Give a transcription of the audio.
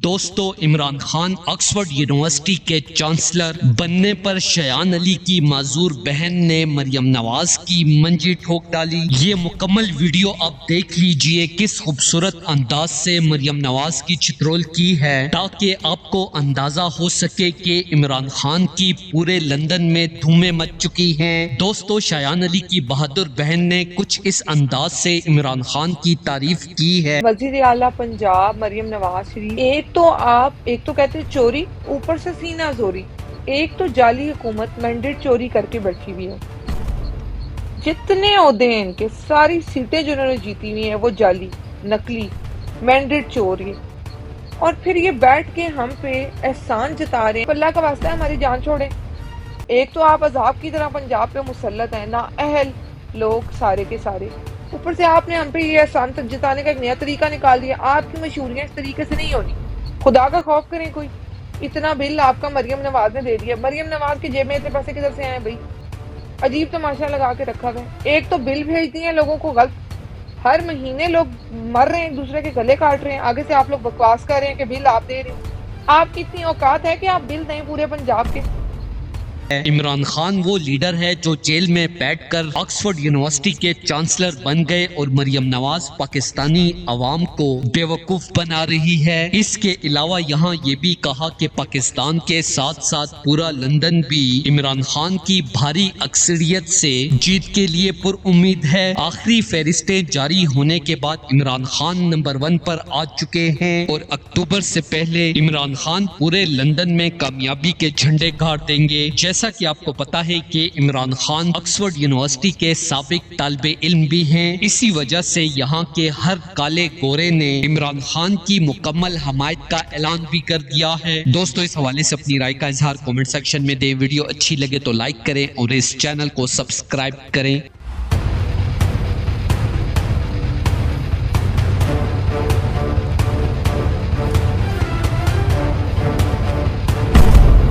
دوستو، Imran Khan Oxford university کے chancellor بننے پر شایان علی کی معذور بہن نے مریم نواز کی منجی ٹھوک ڈالی۔ یہ مکمل ویڈیو آپ دیکھ لیجئے کس خوبصورت انداز سے مریم نواز کی چترول کی ہے، تاکہ آپ کو اندازہ ہو سکے کہ عمران خان کی پورے لندن میں دھومیں مچ چکی ہیں۔ دوستو، شایان علی کی بہادر بہن نے کچھ اس انداز سے عمران خان کی تعریف کی ہے۔ وزیر اعلیٰ پنجاب مریم نواز شریف، ایک تو کہتے چوری، اوپر سے سینہ زوری، ایک تو جعلی حکومت مینڈیٹ چوری کر کے بیٹھی ہوئی ہے۔ جتنے عہدے ہیں ان کے، ساری سیٹیں جو انہوں نے جیتی ہوئی ہیں وہ جعلی، نقلی، مینڈیٹ چوری، اور پھر یہ بیٹھ کے ہم پہ احسان جتا رہے ہیں۔ اللہ کا واسطہ ہے ہماری جان چھوڑیں۔ ایک تو آپ عذاب کی طرح پنجاب پہ مسلط ہیں، نا اہل لوگ سارے کے سارے، اوپر سے آپ نے ہم پہ یہ احسان جتانے کا ایک نیا طریقہ نکال دیا۔ آپ کی مشہوریاں اس طریقے سے نہیں ہونی، خدا کا خوف کریں کوئی۔ اتنا بل آپ کا مریم نواز نے دے دیا۔ مریم نواز کی جیب میں اتنے پیسے کدھر سے آئے بھائی؟ عجیب تماشا لگا کے رکھا گیا۔ ایک تو بل بھیجتی ہیں لوگوں کو غلط، ہر مہینے لوگ مر رہے ہیں، ایک دوسرے کے گلے کاٹ رہے ہیں، آگے سے آپ لوگ بکواس کر رہے ہیں کہ بل آپ دے رہے ہیں۔ آپ کی اتنی اوقات ہے کہ آپ بل دیں پورے پنجاب کے؟ عمران خان وہ لیڈر ہے جو جیل میں بیٹھ کر آکسفورڈ یونیورسٹی کے چانسلر بن گئے، اور مریم نواز پاکستانی عوام کو بیوقوف بنا رہی ہے۔ اس کے علاوہ یہاں یہ بھی کہا کہ پاکستان کے ساتھ ساتھ پورا لندن بھی عمران خان کی بھاری اکثریت سے جیت کے لیے پر امید ہے۔ آخری فہرستیں جاری ہونے کے بعد عمران خان نمبر 1 پر آ چکے ہیں، اور اکتوبر سے پہلے عمران خان پورے لندن میں کامیابی کے جھنڈے گاڑ دیں گے۔ جیسا کہ آپ کو پتا ہے کہ عمران خان آکسفورڈ یونیورسٹی کے سابق طالب علم بھی ہیں، اسی وجہ سے یہاں کے ہر کالے گورے نے عمران خان کی مکمل حمایت کا اعلان بھی کر دیا ہے۔ دوستو، اس حوالے سے اپنی رائے کا اظہار کمنٹ سیکشن میں دیں۔ ویڈیو اچھی لگے تو لائک کریں اور اس چینل کو سبسکرائب کریں۔